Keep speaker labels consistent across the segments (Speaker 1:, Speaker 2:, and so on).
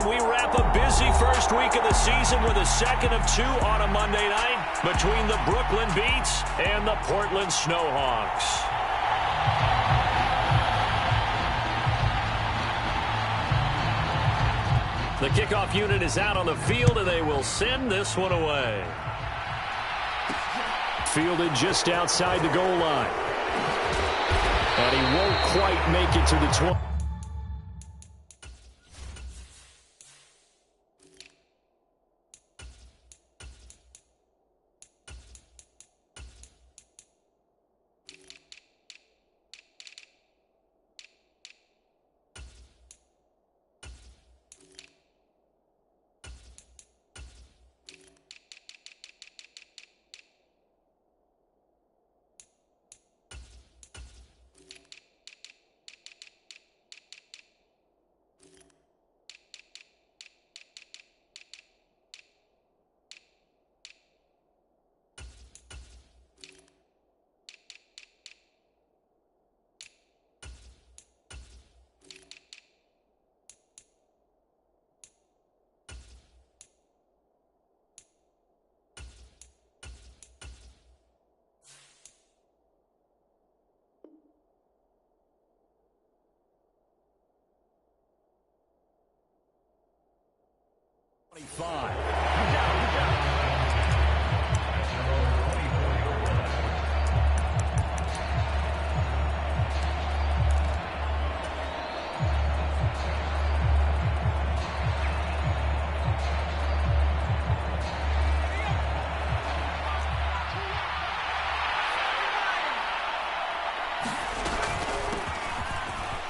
Speaker 1: We wrap a busy first week of the season with a second of two on a Monday night between the Brooklyn Beats and the Portland Snowhawks. The kickoff unit is out on the field, and they will send this one away. Fielded just outside the goal line. And he won't quite make it to the 20.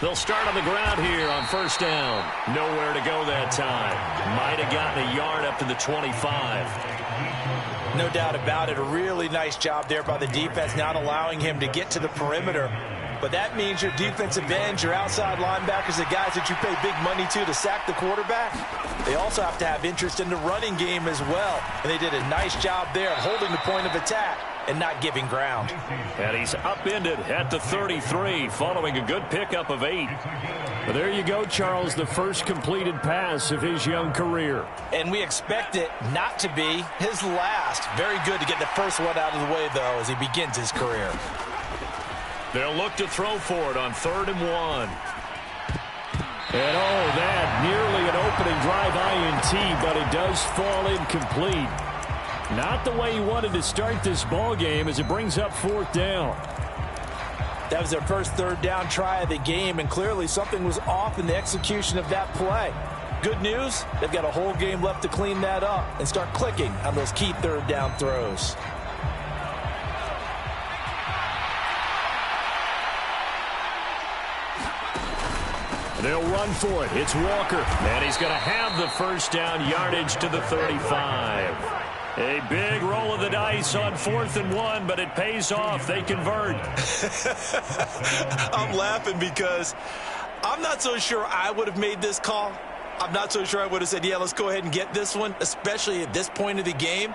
Speaker 1: They'll start on the ground here on first down. Nowhere to go that time. Might have gotten a yard up to the 25.
Speaker 2: No doubt about it. A really nice job there by the defense, not allowing him to get to the perimeter. But that means your defensive ends, your outside linebackers, the guys that you pay big money to sack the quarterback, they also have to have interest in the running game as well. And they did a nice job there of holding the point of attack and not giving ground.
Speaker 1: And he's upended at the 33 following a good pickup of 8. But there you go, Charles, the first completed pass of his young career.
Speaker 2: And we expect it not to be his last. Very good to get the first one out of the way, though, as he begins his career.
Speaker 1: They'll look to throw for it on 3rd and 1. And that nearly an opening drive INT, but it does fall incomplete. Not the way he wanted to start this ball game as it brings up 4th down.
Speaker 2: That was their first 3rd down try of the game, and clearly something was off in the execution of that play. Good news, they've got a whole game left to clean that up and start clicking on those key 3rd down throws.
Speaker 1: They'll run for it. It's Walker. And he's going to have the first down yardage to the 35. A big roll of the dice on 4th and 1, but it pays off. They convert.
Speaker 2: I'm laughing because I'm not so sure I would have made this call. I'm not so sure I would have said, yeah, let's go ahead and get this one, especially at this point of the game.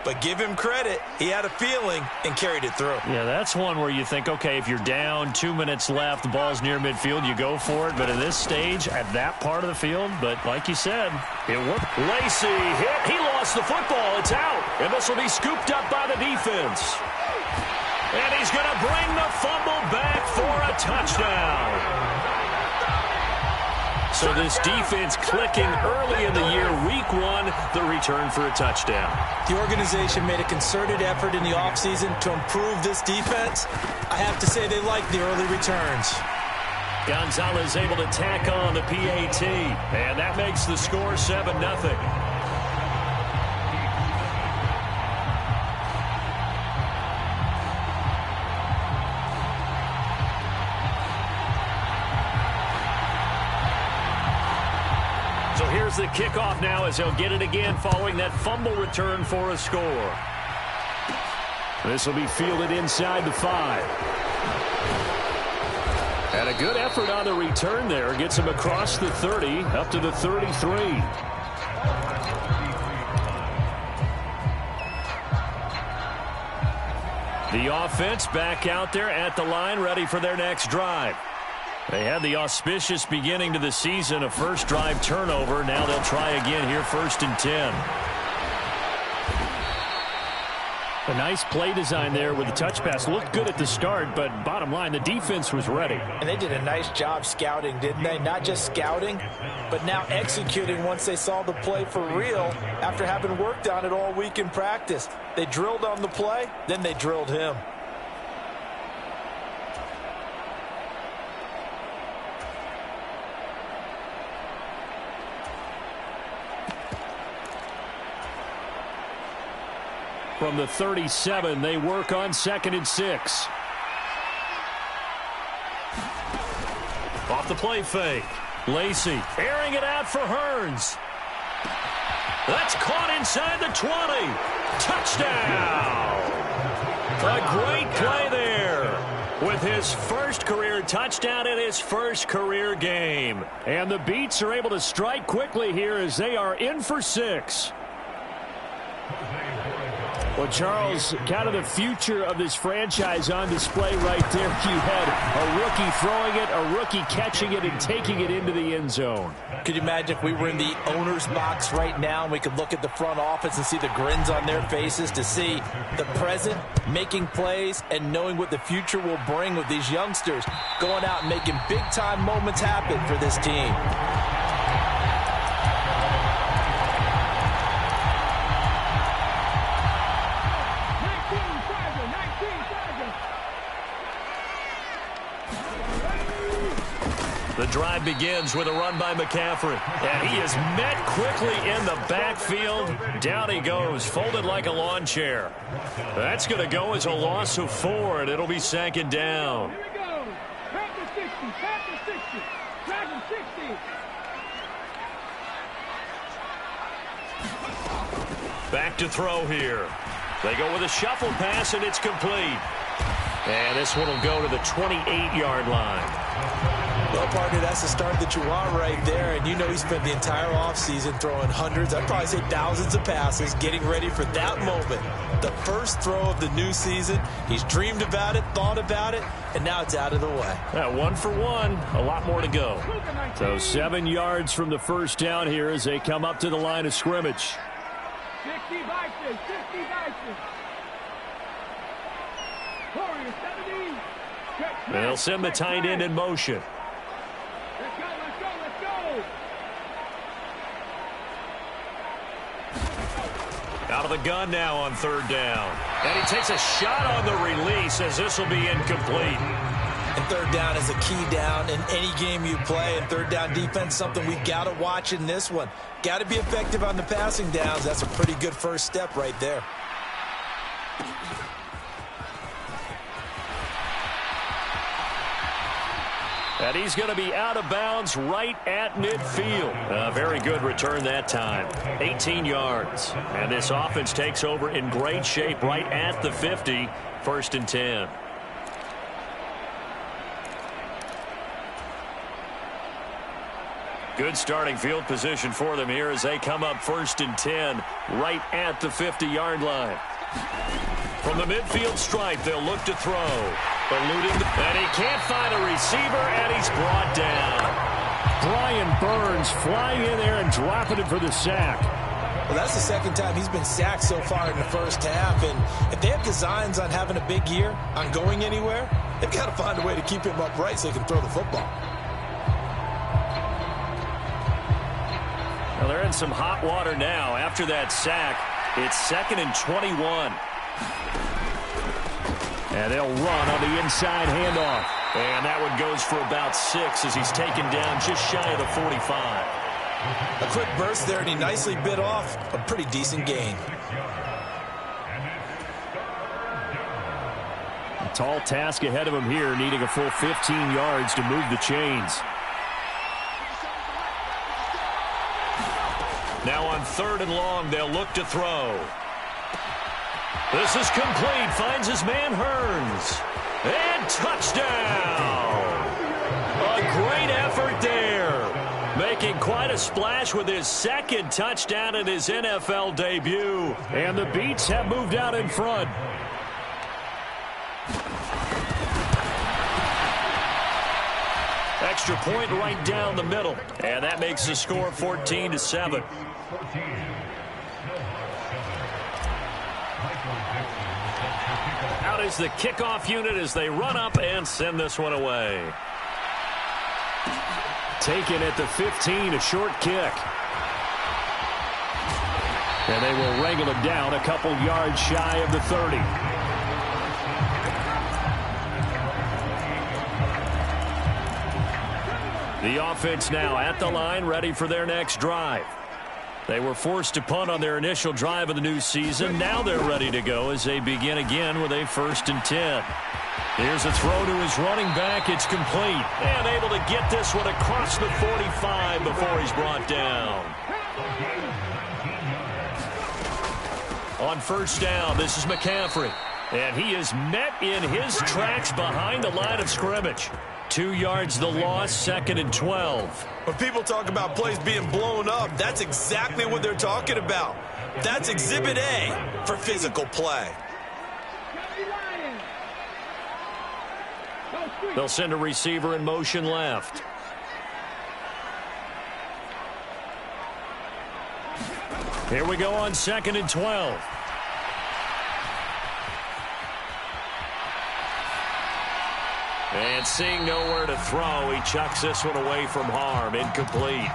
Speaker 2: But give him credit. He had a feeling and carried it through.
Speaker 1: Yeah, that's one where you think, okay, if you're down, 2 minutes left, the ball's near midfield, you go for it. But at this stage, at that part of the field, but like you said, it worked. Lacey hit. He lost the football. It's out. And this will be scooped up by the defense. And he's going to bring the fumble back for a touchdown. So this defense clicking early in the year, week 1, the return for a touchdown.
Speaker 2: The organization made a concerted effort in the offseason to improve this defense. I have to say they like the early returns.
Speaker 1: Gonzalez able to tack on the PAT, and that makes the score 7-0. Here's the kickoff now as he'll get it again following that fumble return for a score. This will be fielded inside the 5. And a good effort on the return there. Gets him across the 30 up to the 33. The offense back out there at the line ready for their next drive. They had the auspicious beginning to the season, a first drive turnover. Now they'll try again here, 1st and 10. A nice play design there with the touch pass. Looked good at the start, but bottom line, the defense was ready.
Speaker 2: And they did a nice job scouting, didn't they? Not just scouting, but now executing once they saw the play for real after having worked on it all week in practice. They drilled on the play, then they drilled him.
Speaker 1: From the 37, they work on 2nd and 6. Off the play fake. Lacey airing it out for Hearns. That's caught inside the 20. Touchdown! A great play there with his first career touchdown in his first career game. And the Beats are able to strike quickly here as they are in for 6. Well, Charles, kind of the future of this franchise on display right there. You had a rookie throwing it, a rookie catching it, and taking it into the end zone.
Speaker 2: Could you imagine if we were in the owner's box right now and we could look at the front office and see the grins on their faces to see the present making plays and knowing what the future will bring with these youngsters going out and making big-time moments happen for this team.
Speaker 1: The drive begins with a run by McCaffrey. And he is met quickly in the backfield. Down he goes, folded like a lawn chair. That's going to go as a loss of 4, and it'll be 2nd down.
Speaker 3: Here we go. Back to 60. Back to 60. Back to 60.
Speaker 1: Back to throw here. They go with a shuffle pass, and it's complete. And this one will go to the 28-yard line.
Speaker 2: Well, partner, that's the start that you want right there. And you know he spent the entire offseason throwing hundreds, I'd probably say thousands of passes, getting ready for that moment. The first throw of the new season. He's dreamed about it, thought about it, and now it's out of the way.
Speaker 1: 1 for 1, a lot more to go. So 7 yards from the first down here as they come up to the line of scrimmage.
Speaker 3: 60 Vikings, 60 Vikings. Warriors, 70.
Speaker 1: They'll send the tight end in motion.
Speaker 3: Let's go, let's go, let's go.
Speaker 1: Out of the gun now on 3rd down. And he takes a shot on the release as this will be incomplete.
Speaker 2: And 3rd down is a key down in any game you play. And 3rd down defense, something we've got to watch in this one. Got to be effective on the passing downs. That's a pretty good first step right there.
Speaker 1: And he's going to be out of bounds right at midfield. A very good return that time. 18 yards. And this offense takes over in great shape right at the 50. 1st and 10. Good starting field position for them here as they come up 1st and 10 right at the 50-yard line. From the midfield stripe, they'll look to throw. Eluding, and he can't find a receiver, and he's brought down. Brian Burns flying in there and dropping it for the sack.
Speaker 2: Well, that's the 2nd time he's been sacked so far in the first half. And if they have designs on having a big year, on going anywhere, they've got to find a way to keep him upright so he can throw the football.
Speaker 1: Well, they're in some hot water now. After that sack, it's 2nd and 21. And they'll run on the inside handoff. And that one goes for about 6 as he's taken down just shy of the 45.
Speaker 2: A quick burst there, and he nicely bit off a pretty decent gain.
Speaker 1: A tall task ahead of him here, needing a full 15 yards to move the chains. Now on 3rd and long, they'll look to throw. This is complete. Finds his man Hearns. And touchdown! A great effort there. Making quite a splash with his 2nd touchdown in his NFL debut. And the Beats have moved out in front. extra point right down the middle. And that makes the score 14-7. Out is the kickoff unit as they run up and send this one away. Taken at the 15, a short kick. And they will wrangle him down a couple yards shy of the 30. The offense now at the line, ready for their next drive. They were forced to punt on their initial drive of the new season. Now they're ready to go as they begin again with a 1st and 10. Here's a throw to his running back. It's complete. And able to get this one across the 45 before he's brought down. On 1st down, this is McCaffrey. And he is met in his tracks behind the line of scrimmage. 2 yards the loss, 2nd and 12.
Speaker 2: When people talk about plays being blown up, that's exactly what they're talking about. That's Exhibit A for physical play.
Speaker 1: They'll send a receiver in motion left. Here we go on 2nd and 12. And seeing nowhere to throw, he chucks this one away from harm. Incomplete.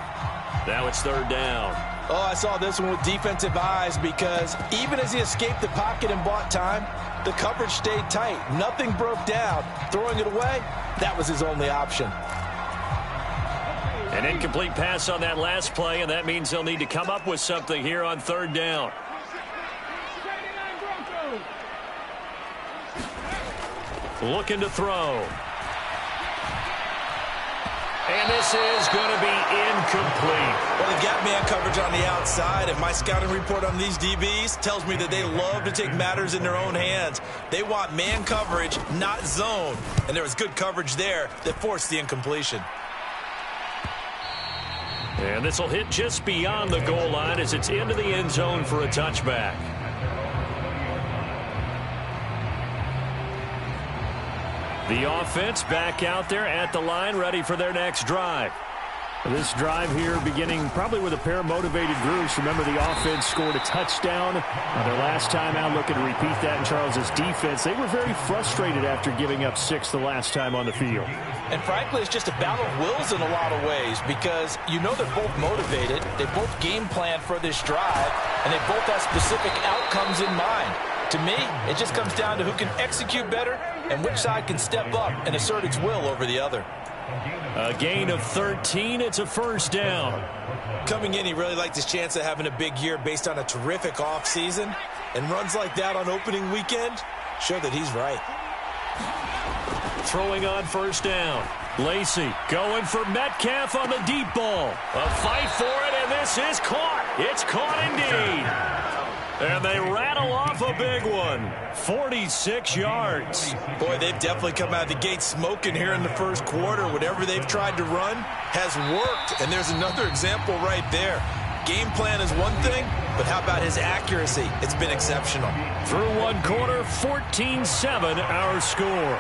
Speaker 1: Now it's 3rd down.
Speaker 2: Oh, I saw this one with defensive eyes because even as he escaped the pocket and bought time, the coverage stayed tight. Nothing broke down. Throwing it away, that was his only option.
Speaker 1: An incomplete pass on that last play, and that means they'll need to come up with something here on 3rd down. Looking to throw. And this is going to be incomplete.
Speaker 2: Well, they've got man coverage on the outside, and my scouting report on these DBs tells me that they love to take matters in their own hands. They want man coverage, not zone. And there was good coverage there that forced the incompletion.
Speaker 1: And this will hit just beyond the goal line as it's into the end zone for a touchback. The offense back out there at the line, ready for their next drive. This drive here beginning probably with a pair of motivated groups. Remember, the offense scored a touchdown. Their last time out, looking to repeat that in Charles's defense. They were very frustrated after giving up 6 the last time on the field.
Speaker 2: And frankly, it's just a battle of wills in a lot of ways because you know they're both motivated. They both game plan for this drive, and they both have specific outcomes in mind. To me, it just comes down to who can execute better and which side can step up and assert its will over the other.
Speaker 1: A gain of 13. It's a 1st down.
Speaker 2: Coming in, he really liked his chance of having a big year based on a terrific offseason. And runs like that on opening weekend show that he's right.
Speaker 1: Throwing on 1st down. Lacey going for Metcalf on the deep ball. A fight for it, and this is caught. It's caught indeed. And they rattle off a big one. 46 yards.
Speaker 2: Boy, they've definitely come out of the gate smoking here in the 1st quarter. Whatever they've tried to run has worked. And there's another example right there. Game plan is one thing, but how about his accuracy? It's been exceptional.
Speaker 1: Through 1 quarter, 14-7 our score.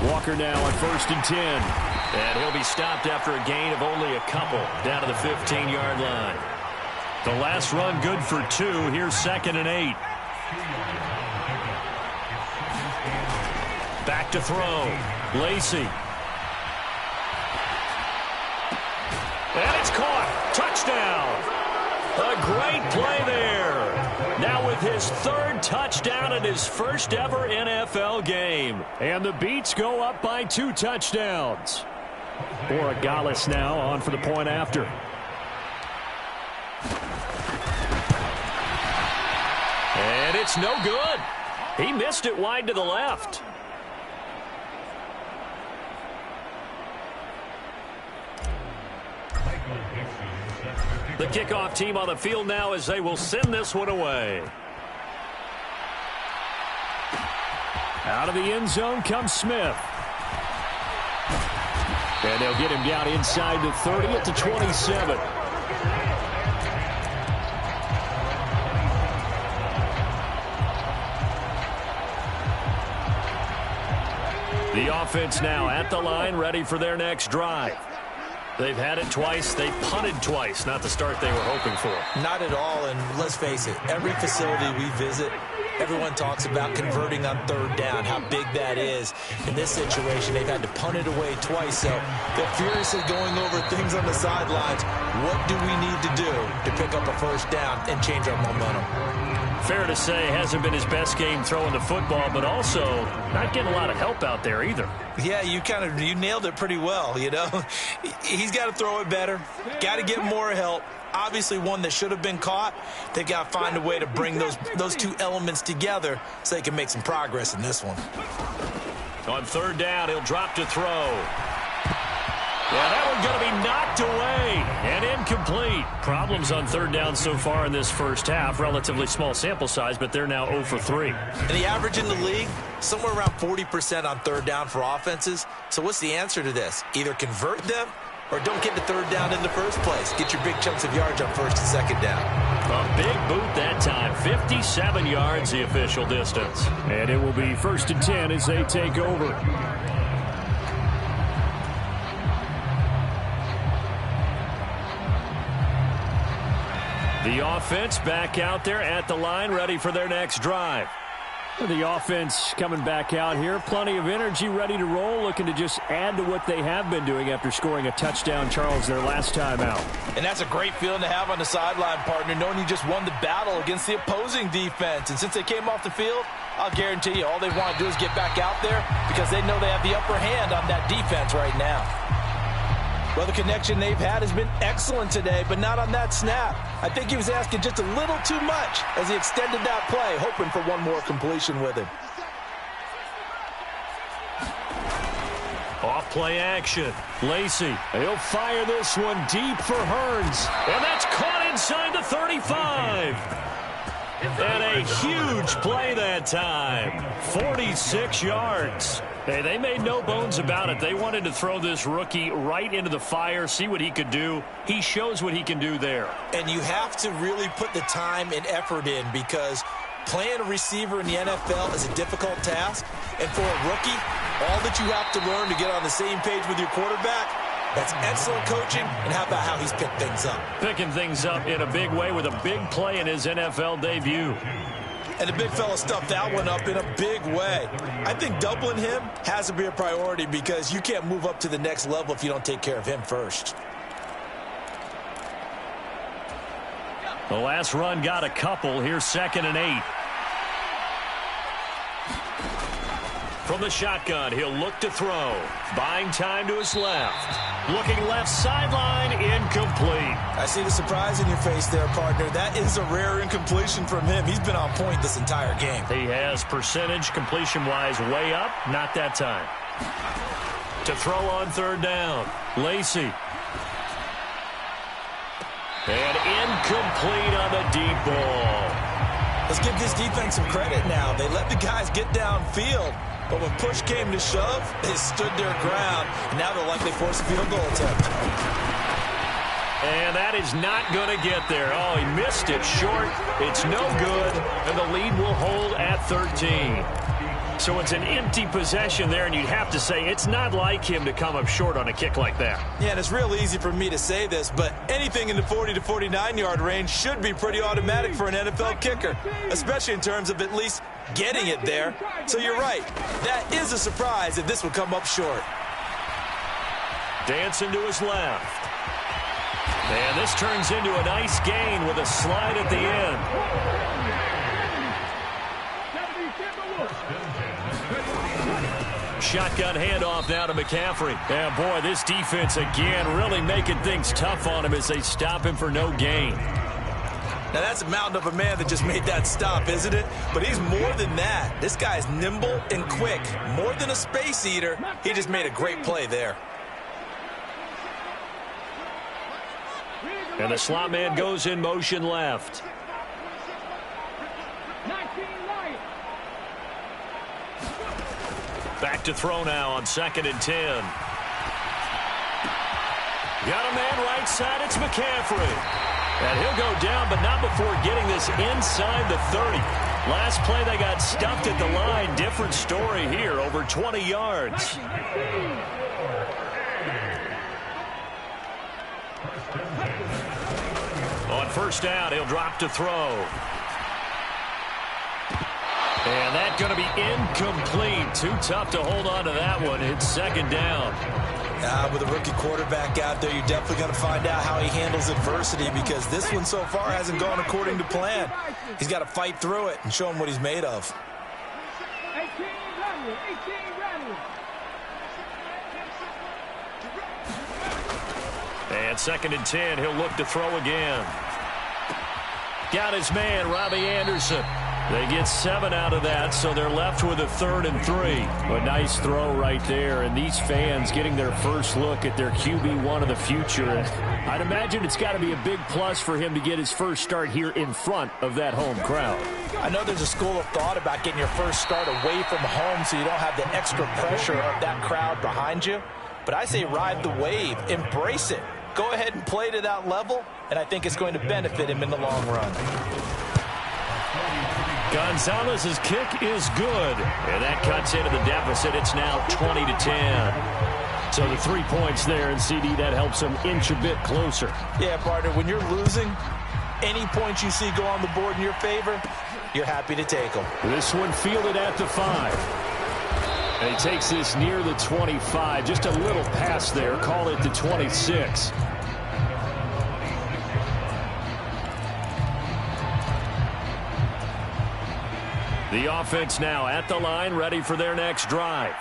Speaker 1: Walker now on 1st and 10. And he'll be stopped after a gain of only a couple down to the 15-yard line. The last run good for 2. Here's 2nd and 8. Back to throw. Lacey. And it's caught. Touchdown. A great play there. Now with his 3rd touchdown in his 1st ever NFL game. And the Beats go up by 2 touchdowns. Borregales now on for the point after. And it's no good. He missed it wide to the left. The kickoff team on the field now as they will send this one away. Out of the end zone comes Smith. And they'll get him down inside the 30 at the 27. The offense now at the line, ready for their next drive. They've had it twice. They punted twice. Not the start they were hoping for.
Speaker 2: Not at all, and let's face it, every facility we visit, everyone talks about converting on third down, how big that is. In this situation, they've had to punt it away twice, so they're furiously going over things on the sidelines. What do we need to do to pick up a first down and change our momentum?
Speaker 1: Fair to say, hasn't been his best game throwing the football, but also not getting a lot of help out there either.
Speaker 2: Yeah, you nailed it pretty well, you know. He's got to throw it better, got to get more help. Obviously one that should have been caught. They've got to find a way to bring those two elements together so they can make some progress in this one.
Speaker 1: On third down, he'll drop to throw. Yeah, that one's going to be knocked away and incomplete. Problems on third down so far in this first half. Relatively small sample size, but they're now 0 for 3.
Speaker 2: And the average in the league, somewhere around 40% on third down for offenses. So what's the answer to this? Either convert them or don't get the third down in the first place. Get your big chunks of yards on first and second down.
Speaker 1: A big boot that time. 57 yards the official distance. And it will be 1st and 10 as they take over. The offense back out there at the line, ready for their next drive. The offense coming back out here. Plenty of energy, ready to roll, looking to just add to what they have been doing after scoring a touchdown, Charles, their last time out.
Speaker 2: And that's a great feeling to have on the sideline, partner, knowing you just won the battle against the opposing defense. And since they came off the field, I'll guarantee you all they want to do is get back out there because they know they have the upper hand on that defense right now. Well, the connection they've had has been excellent today, but not on that snap. I think he was asking just a little too much as he extended that play, hoping for one more completion with him.
Speaker 1: Off play action. Lacey, he'll fire this one deep for Hearns. And that's caught inside the 35. And a huge play that time. 46 yards. Hey, they made no bones about it. They wanted to throw this rookie right into the fire, see what he could do. He shows what he can do there. And
Speaker 2: you have to really put the time and effort in because playing a receiver in the NFL is a difficult task. And for a rookie, all that you have to learn to get on the same page with your quarterback, that's excellent coaching. And how about how he's picked things up?
Speaker 1: Picking things up in a big way with a big play in his NFL debut.
Speaker 2: And the big fella stuffed that one up in a big way. I think doubling him has to be a priority because you can't move up to the next level if you don't take care of him first.
Speaker 1: The last run got a couple. Here's 2nd and 8. From the shotgun, he'll look to throw. Buying time to his left. Looking left sideline, incomplete.
Speaker 2: I see the surprise in your face there, partner. That is a rare incompletion from him. He's been on point this entire game.
Speaker 1: He has percentage completion-wise way up. Not that time. To throw on third down. Lacey. And incomplete on the deep ball.
Speaker 2: Let's give this defense some credit now. They let the guys get downfield. But when push came to shove, they stood their ground. And now they'll likely force a field goal attempt.
Speaker 1: And that is not going to get there. Oh, he missed it short. It's no good. And the lead will hold at 13. So it's an empty possession there, and you'd have to say it's not like him to come up short on a kick like that.
Speaker 2: Yeah, and it's real easy for me to say this, but anything in the 40 to 49-yard range should be pretty automatic for an NFL kicker, especially in terms of at least getting it there. So you're right. That is a surprise if this would come up short.
Speaker 1: Dancing to his left. And this turns into a nice gain with a slide at the end. Shotgun handoff now to McCaffrey. Yeah, boy, this defense again really making things tough on him as they stop him for no gain.
Speaker 2: Now, that's a mountain of a man that just made that stop, isn't it? But he's more than that. This guy's nimble and quick. More than a space eater. He just made a great play there.
Speaker 1: And the slot man goes in motion left. Back to throw now on 2nd and 10. Got a man right side. It's McCaffrey. And he'll go down, but not before getting this inside the 30. Last play, they got stuffed at the line. Different story here, over 20 yards. On first down, he'll drop to throw. And that's going to be incomplete. Too tough to hold on to that one. It's second down.
Speaker 2: With a rookie quarterback out there, you're definitely going to find out how he handles adversity, because this one so far hasn't gone according to plan. He's got to fight through it and show him what he's made of.
Speaker 3: 18
Speaker 1: And second and 10, he'll look to throw again. Got his man, Robbie Anderson. They get 7 out of that, so they're left with a 3rd and 3. A nice throw right there, and these fans getting their first look at their QB1 of the future. I'd imagine it's got to be a big plus for him to get his first start here in front of that home crowd.
Speaker 2: I know there's a school of thought about getting your first start away from home so you don't have the extra pressure of that crowd behind you. But I say ride the wave, embrace it. Go ahead and play to that level, and I think it's going to benefit him in the long run.
Speaker 1: Gonzalez's kick is good, and that cuts into the deficit. It's now 20-10. So the 3 points there, and CD, that helps them inch a bit closer.
Speaker 2: Yeah, partner, when you're losing, any points you see go on the board in your favor, you're happy to take them.
Speaker 1: This one fielded at the 5. And he takes this near the 25. Just a little pass there. Call it the 26. The offense now at the line, ready for their next drive.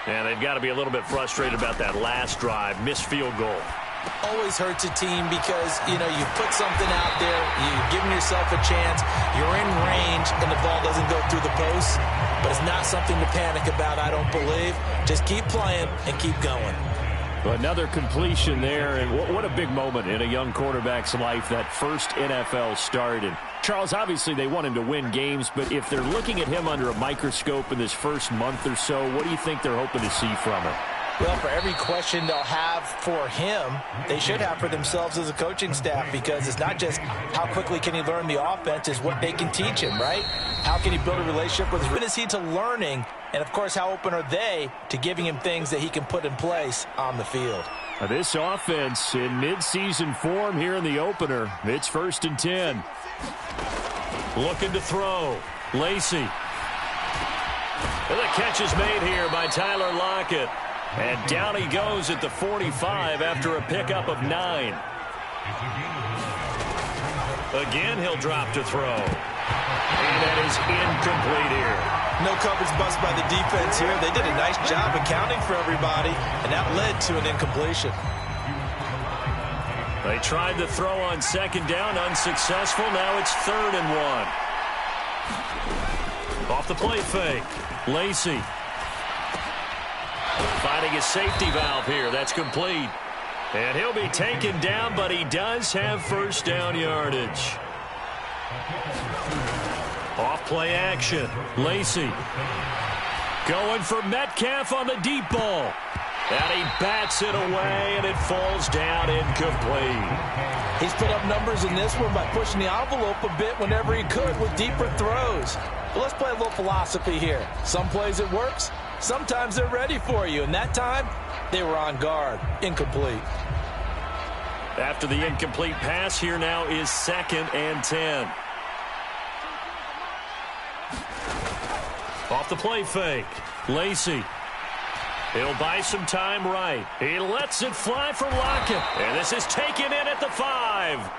Speaker 1: And they've got to be a little bit frustrated about that last drive. Missed field goal.
Speaker 2: Always hurts a team because, you know, you put something out there, you're giving yourself a chance, you're in range, and the ball doesn't go through the post. But it's not something to panic about, I don't believe. Just keep playing and keep going.
Speaker 1: Another completion there, and what a big moment in a young quarterback's life, that first NFL start. And Charles, obviously they want him to win games, but if they're looking at him under a microscope in this first month or so, what do you think they're hoping to see from him?
Speaker 2: Well, for every question they'll have for him, they should have for themselves as a coaching staff, because it's not just how quickly can he learn the offense, it's what they can teach him, right? How can he build a relationship with his... What is he to learning? And, of course, how open are they to giving him things that he can put in place on the field?
Speaker 1: This offense in midseason form here in the opener. It's 1st and 10. Looking to throw. Lacey. And the catch is made here by Tyler Lockett. And down he goes at the 45 after a pickup of 9. Again, he'll drop to throw. And that is incomplete here.
Speaker 2: No coverage bust by the defense here. They did a nice job accounting for everybody, and that led to an incompletion.
Speaker 1: They tried to throw on second down, unsuccessful. Now it's 3rd and 1. Off the play fake. Lacey. Finding a safety valve here. That's complete. And he'll be taken down, but he does have first down yardage. Off play action. Lacey. Going for Metcalf on the deep ball. And he bats it away, and it falls down incomplete.
Speaker 2: He's put up numbers in this one by pushing the envelope a bit whenever he could with deeper throws. But let's play a little philosophy here. Some plays it works. Sometimes they're ready for you, and that time they were on guard. Incomplete.
Speaker 1: After the incomplete pass, here now is 2nd and 10. Off the play fake. Lacey. He'll buy some time right. He lets it fly from Lockett. And this is taken in at the 5.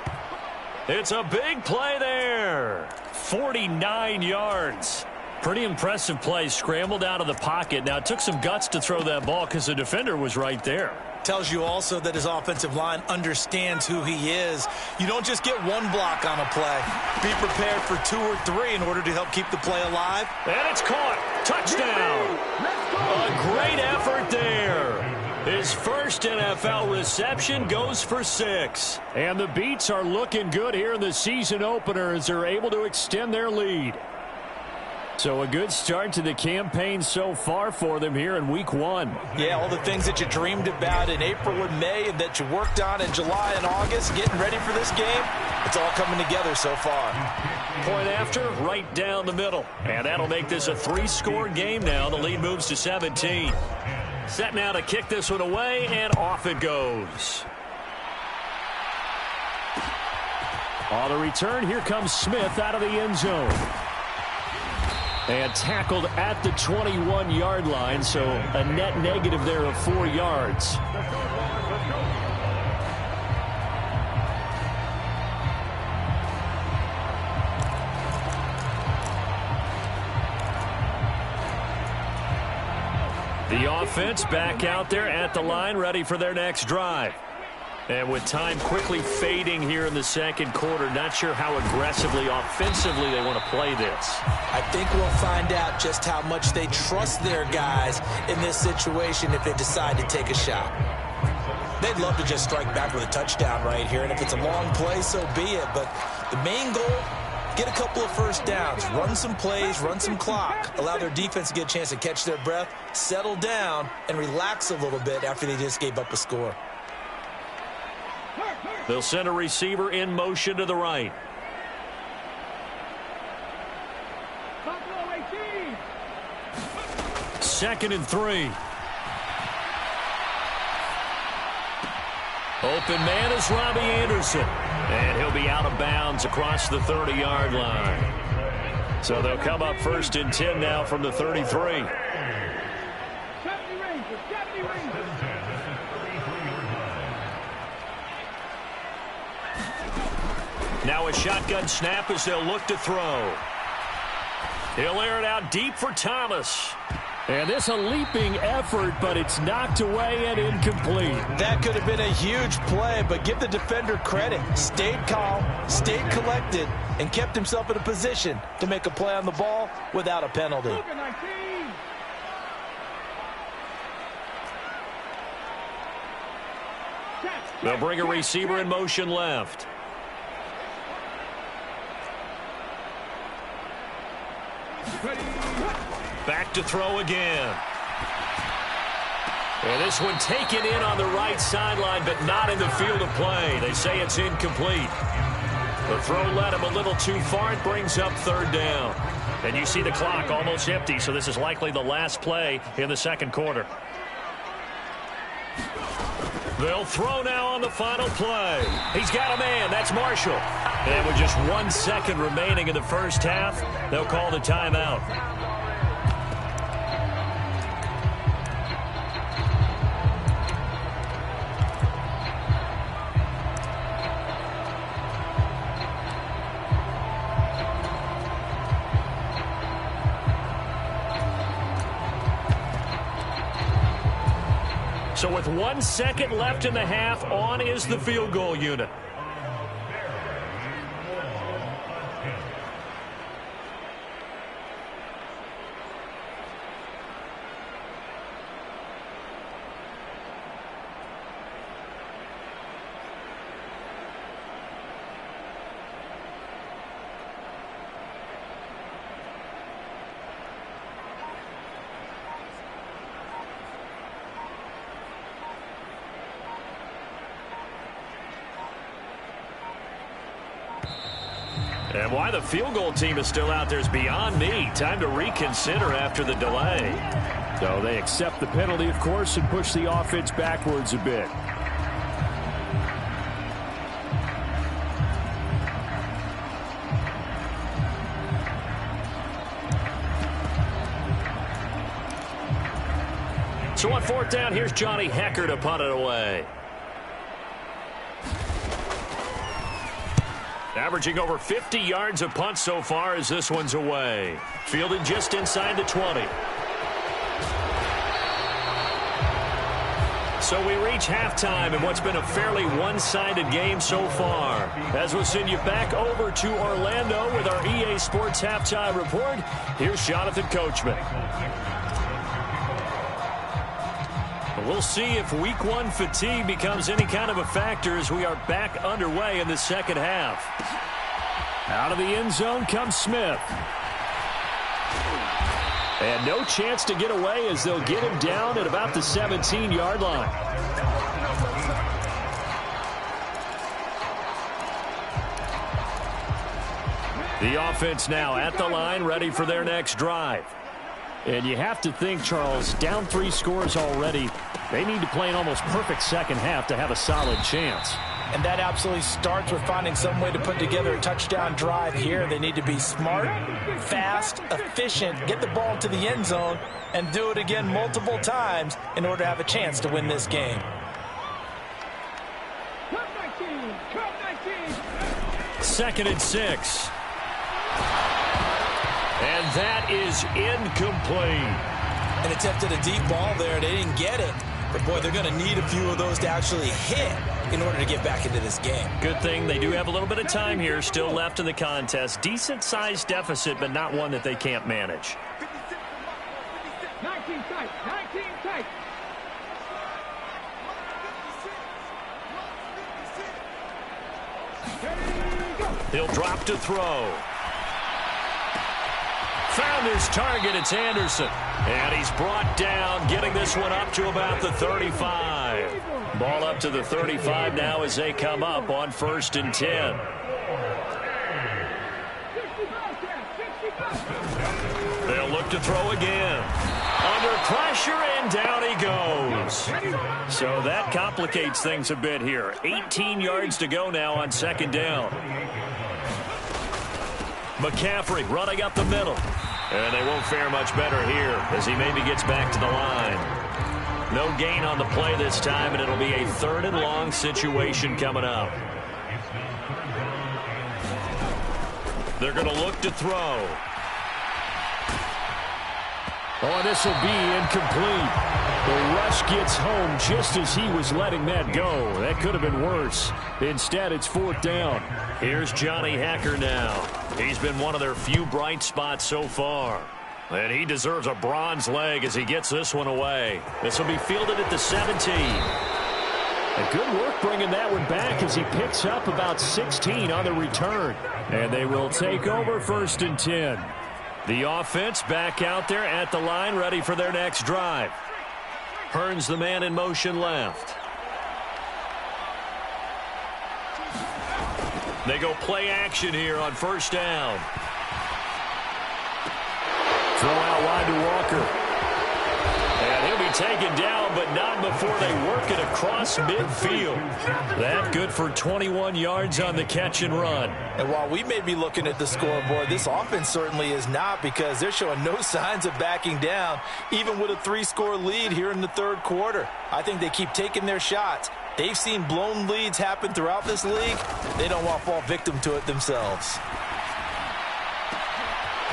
Speaker 1: It's a big play there. 49 yards. Pretty impressive play. Scrambled out of the pocket. Now, it took some guts to throw that ball because the defender was right there.
Speaker 2: Tells you also that his offensive line understands who he is. You don't just get one block on a play. Be prepared for 2 or 3 in order to help keep the play alive.
Speaker 1: And it's caught. Touchdown. A great effort there. His first NFL reception goes for 6. And the Beats are looking good here in the season opener as they're able to extend their lead. So a good start to the campaign so far for them here in week 1.
Speaker 2: Yeah, all the things that you dreamed about in April and May and that you worked on in July and August, getting ready for this game, it's all coming together so far.
Speaker 1: Point after, right down the middle. And that'll make this a 3-score game now. The lead moves to 17. Set now to kick this one away, and off it goes. On the return, here comes Smith out of the end zone. And tackled at the 21-yard line, so a net negative there of 4 yards. The offense back out there at the line, ready for their next drive. And with time quickly fading here in the second quarter, not sure how aggressively, offensively they want to play this.
Speaker 2: I think we'll find out just how much they trust their guys in this situation if they decide to take a shot. They'd love to just strike back with a touchdown right here, and if it's a long play, so be it. But the main goal, get a couple of first downs, run some plays, run some clock, allow their defense to get a chance to catch their breath, settle down, and relax a little bit after they just gave up a score.
Speaker 1: They'll send a receiver in motion to the right. Second and 3. Open man is Robbie Anderson. And he'll be out of bounds across the 30-yard line. So they'll come up first and 10 now from the 33. Now a shotgun snap as they'll look to throw. He'll air it out deep for Thomas. And this a leaping effort, but it's knocked away and incomplete.
Speaker 2: That could have been a huge play, but give the defender credit. Stayed calm, stayed collected, and kept himself in a position to make a play on the ball without a penalty.
Speaker 1: They'll bring a receiver in motion left. Back to throw again. And this one taken in on the right sideline, but not in the field of play. They say it's incomplete. The throw led him a little too far. It brings up third down. And you see the clock almost empty, so this is likely the last play in the second quarter. They'll throw now on the final play. He's got a man. That's Marshall. And with just 1 second remaining in the first half, they'll call the timeout. So with 1 second left in the half, on is the field goal unit. And why the field goal team is still out there is beyond me. Time to reconsider after the delay. So they accept the penalty, of course, and push the offense backwards a bit. So on fourth down, here's Johnny Hecker to punt it away. Averaging over 50 yards a punt so far as this one's away. Fielded just inside the 20. So we reach halftime in what's been a fairly one-sided game so far. As we'll send you back over to Orlando with our EA Sports Halftime Report, here's Jonathan Coachman. We'll see if week one fatigue becomes any kind of a factor as we are back underway in the second half. Out of the end zone comes Smith. And no chance to get away as they'll get him down at about the 17-yard line. The offense now at the line, ready for their next drive. And you have to think, Charles, down 3 scores already. They need to play an almost perfect second half to have a solid chance.
Speaker 2: And that absolutely starts with finding some way to put together a touchdown drive here. They need to be smart, fast, efficient, get the ball to the end zone, and do it again multiple times in order to have a chance to win this game.
Speaker 1: Second and 6. And that is incomplete.
Speaker 2: And attempted a deep ball there. They didn't get it. But, boy, they're going to need a few of those to actually hit in order to get back into this game.
Speaker 1: Good thing they do have a little bit of time here still left in the contest. Decent-sized deficit, but not one that they can't manage.
Speaker 3: 19 tight. 19 tight.
Speaker 1: He'll drop to throw. Found his target. It's Anderson. And he's brought down, getting this one up to about the 35. Ball up to the 35 now as they come up on 1st and 10. They'll look to throw again. Under pressure, and down he goes. So that complicates things a bit here. 18 yards to go now on 2nd down. McCaffrey running up the middle. And they won't fare much better here as he maybe gets back to the line. No gain on the play this time, and it'll be a 3rd and long situation coming up. They're going to look to throw. Oh, this will be incomplete. The rush gets home just as he was letting that go. That could have been worse. Instead, it's 4th down. Here's Johnny Hacker now. He's been one of their few bright spots so far. And he deserves a bronze leg as he gets this one away. This will be fielded at the 17. A good work bringing that one back as he picks up about 16 on the return. And they will take over 1st and 10. The offense back out there at the line, ready for their next drive. Hearns the man in motion left. They go play action here on 1st down. Throw out wide to Walker. And he'll be taken down, but not before they work it across midfield. That good for 21 yards on the catch and run.
Speaker 2: And while we may be looking at the scoreboard, this offense certainly is not, because they're showing no signs of backing down, even with a 3-score lead here in the 3rd quarter. I think they keep taking their shots. They've seen blown leads happen throughout this league. They don't want to fall victim to it themselves.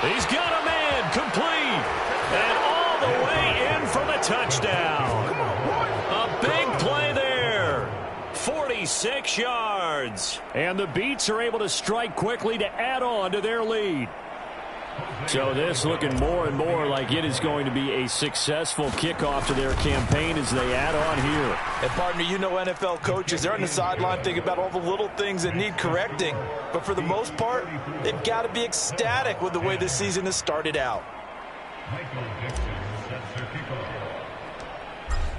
Speaker 1: He's got a man complete. And all the way in for the touchdown. A big play there. 46 yards. And the Beats are able to strike quickly to add on to their lead. So this looking more and more like it is going to be a successful kickoff to their campaign as they add on here.
Speaker 2: And partner, you know NFL coaches, they're on the sideline thinking about all the little things that need correcting. But for the most part, they've got to be ecstatic with the way this season has started out.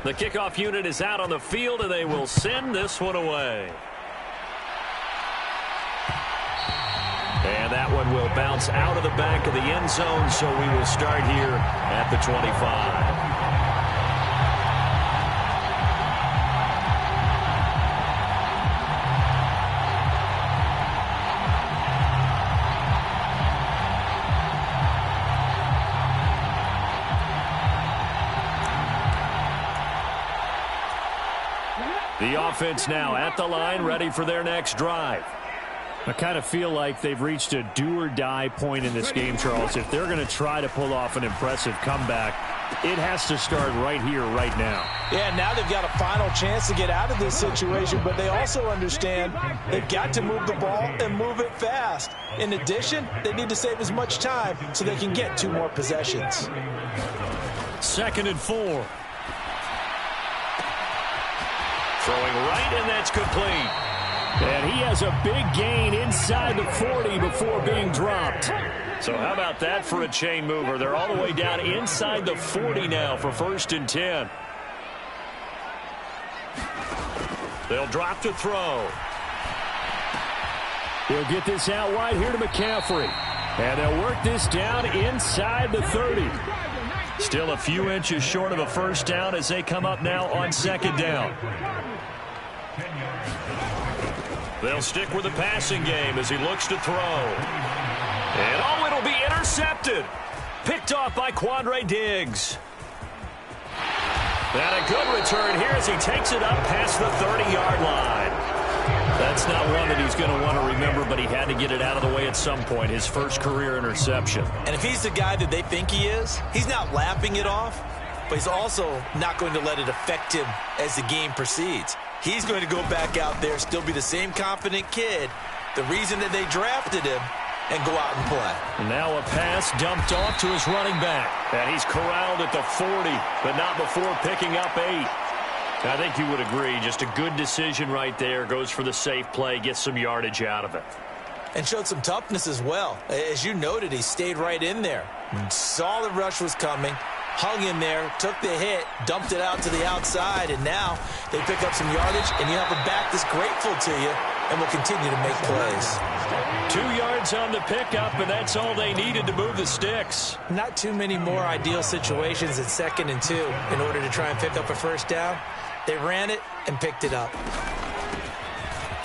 Speaker 1: The kickoff unit is out on the field, and they will send this one away. And that one will bounce out of the back of the end zone, so we will start here at the 25. The offense now at the line, ready for their next drive. I kind of feel like they've reached a do-or-die point in this game, Charles. If they're going to try to pull off an impressive comeback, it has to start right here, right now.
Speaker 2: Yeah, now they've got a final chance to get out of this situation, but they also understand they've got to move the ball and move it fast. In addition, they need to save as much time so they can get 2 more possessions.
Speaker 1: 2nd and 4. Throwing right, and that's complete. And he has
Speaker 4: has a big gain inside the 40 before being dropped.
Speaker 1: So how about that for a chain mover? They're all the way down inside the 40 now for 1st and 10. They'll drop to throw.
Speaker 4: They'll get this out wide here to McCaffrey. And they'll work this down inside the 30.
Speaker 1: Still a few inches short of a first down as they come up now on 2nd down. They'll stick with the passing game as he looks to throw. And oh, it'll be intercepted. Picked off by Quandre Diggs. And a good return here as he takes it up past the 30-yard line. That's not one that he's going to want to remember, but he had to get it out of the way at some point, his first career interception.
Speaker 2: And if he's the guy that they think he is, he's not laughing it off, but he's also not going to let it affect him as the game proceeds. He's going to go back out there, still be the same confident kid, the reason that they drafted him, and go out and play.
Speaker 1: And now a pass dumped off to his running back. And he's corralled at the 40, but not before picking up 8. I think you would agree, just a good decision right there. Goes for the safe play, gets some yardage out of it.
Speaker 2: And showed some toughness as well. As you noted, he stayed right in there. Saw the rush was coming, hung in there, took the hit, dumped it out to the outside, and now they pick up some yardage, and you have a back that's grateful to you and will continue to make plays.
Speaker 1: 2 yards on the pickup, and that's all they needed to move the sticks.
Speaker 2: Not too many more ideal situations at 2nd and 2 in order to try and pick up a first down. They ran it and picked it up.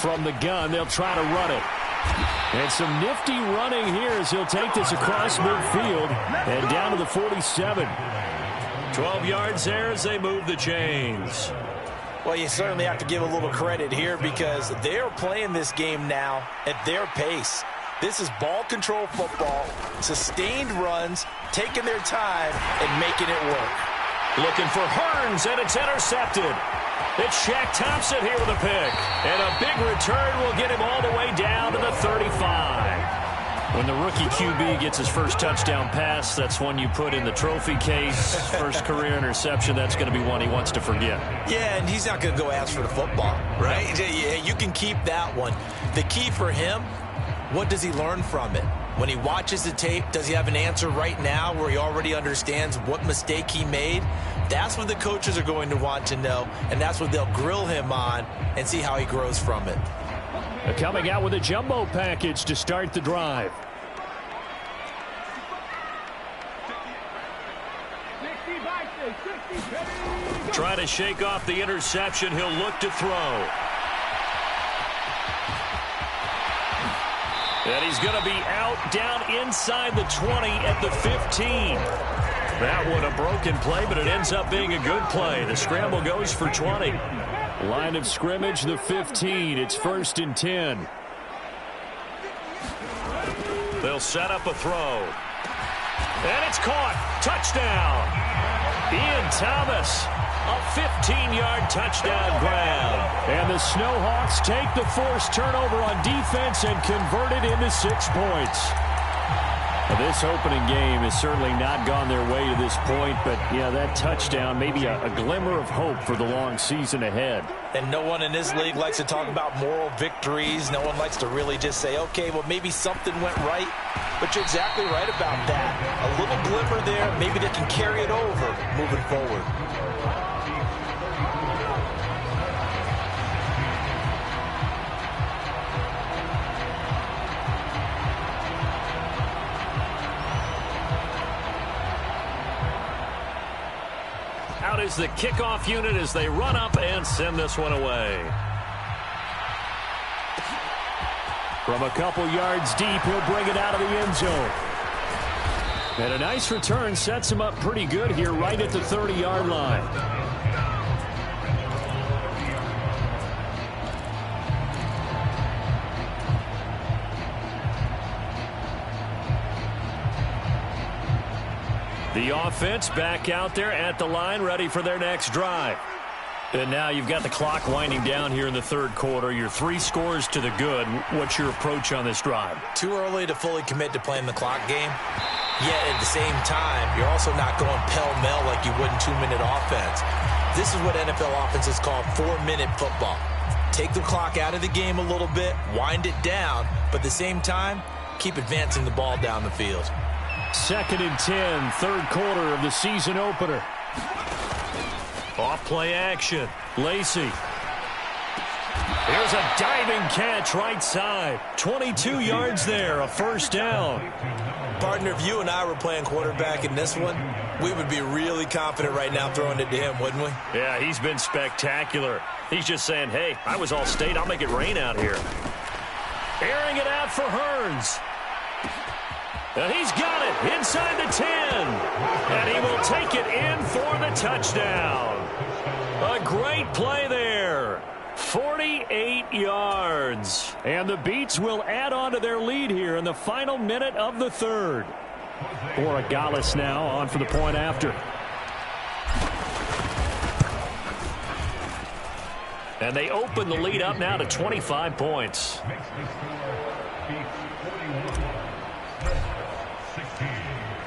Speaker 4: From the gun, they'll try to run it. And some nifty running here as he'll take this across midfield and down to the 47.
Speaker 1: 12 yards there as they move the chains.
Speaker 2: Well, you certainly have to give a little credit here because they're playing this game now at their pace. This is ball control football, sustained runs, taking their time and making it work.
Speaker 1: Looking for Hearns, and it's intercepted. It's Shaq Thompson here with a pick. And a big return will get him all the way down to the 35. When the rookie QB gets his first touchdown pass, that's one you put in the trophy case. First career interception, that's going to be one he wants to forget.
Speaker 2: Yeah, and he's not going to go ask for the football, right? Yeah, you can keep that one. The key for him, what does he learn from it? When he watches the tape, does he have an answer right now where he already understands what mistake he made? That's what the coaches are going to want to know, and that's what they'll grill him on and see how he grows from it.
Speaker 4: Coming out with a jumbo package to start the drive.
Speaker 1: Try to shake off the interception. He'll look to throw. And he's going to be out down inside the 20 at the 15. That one a broken play, but it ends up being a good play. The scramble goes for 20.
Speaker 4: Line of scrimmage, the 15. It's 1st and 10.
Speaker 1: They'll set up a throw. And it's caught. Touchdown. Ian Thomas. A 15-yard touchdown grab.
Speaker 4: And the Snowhawks take the forced turnover on defense and convert it into 6 points. This opening game has certainly not gone their way to this point, but, yeah, that touchdown, maybe a glimmer of hope for the long season ahead.
Speaker 2: And no one in this league likes to talk about moral victories. No one likes to really just say, okay, well, maybe something went right. But you're exactly right about that. A little glimmer there. Maybe they can carry it over moving forward.
Speaker 1: Out is the kickoff unit as they run up and send this one away.
Speaker 4: From a couple yards deep, he'll bring it out of the end zone. And a nice return sets him up pretty good here right at the 30-yard line.
Speaker 1: The offense back out there at the line, ready for their next drive. And now you've got the clock winding down here in the third quarter. You're 3 scores to the good. What's your approach on this drive?
Speaker 2: Too early to fully commit to playing the clock game. Yet at the same time, you're also not going pell-mell like you would in 2-minute offense. This is what NFL offenses call 4-minute football. take the clock out of the game a little bit, wind it down, but at the same time, keep advancing the ball down the field.
Speaker 4: 2nd and 10, third quarter of the season opener.
Speaker 1: Off play action. Lacey. There's a diving catch right side. 22 yards there, a first down.
Speaker 2: Partner, if you and I were playing quarterback in this one, we would be really confident right now throwing it to him, wouldn't we?
Speaker 1: Yeah, he's been spectacular. He's just saying, hey, I was all state. I'll make it rain out here. Airing it out for Hearns. And he's got it inside the 10. And he will take it in for the touchdown. A great play there. 48 yards. And the Beats will add on to their lead here in the final minute of the third. Borregales now on for the point after. And they open the lead up now to 25 points.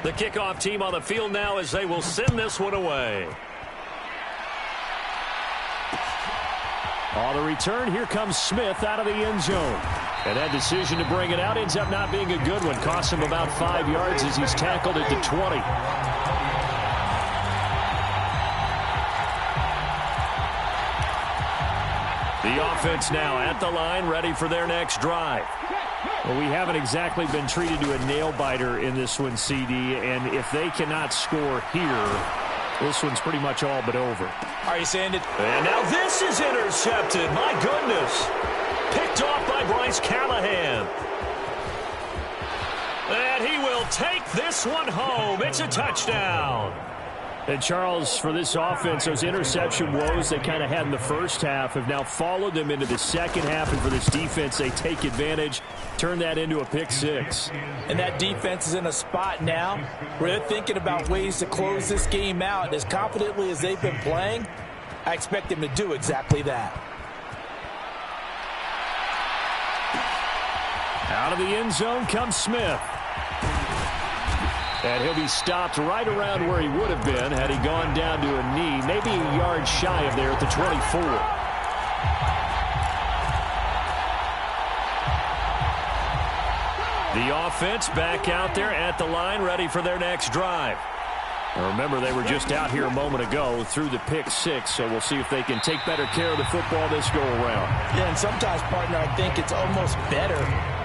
Speaker 1: The kickoff team on the field now as they will send this one away. On the return, here comes Smith out of the end zone. And that decision to bring it out ends up not being a good one. Costs him about 5 yards as he's tackled at the 20. The offense now at the line, ready for their next drive. Well, we haven't exactly been treated to a nail-biter in this one, CD. And if they cannot score here, this one's pretty much all but over.
Speaker 2: Are you saying it?
Speaker 1: And now this is intercepted. My goodness. Picked off by Bryce Callahan. And he will take this one home. It's a touchdown. And Charles, for this offense, those interception woes they kind of had in the first half have now followed them into the second half. And for this defense, they take advantage, turn that into a pick six.
Speaker 2: And that defense is in a spot now where they're thinking about ways to close this game out. And as confidently as they've been playing, I expect them to do exactly that.
Speaker 4: Out of the end zone comes Smith. And he'll be stopped right around where he would have been had he gone down to a knee, maybe a yard shy of there at the 24. The offense back out there at the line, ready for their next drive. Now remember, they were just out here a moment ago through the pick six, so we'll see if they can take better care of the football this go around.
Speaker 2: Yeah, and sometimes, partner, I think it's almost better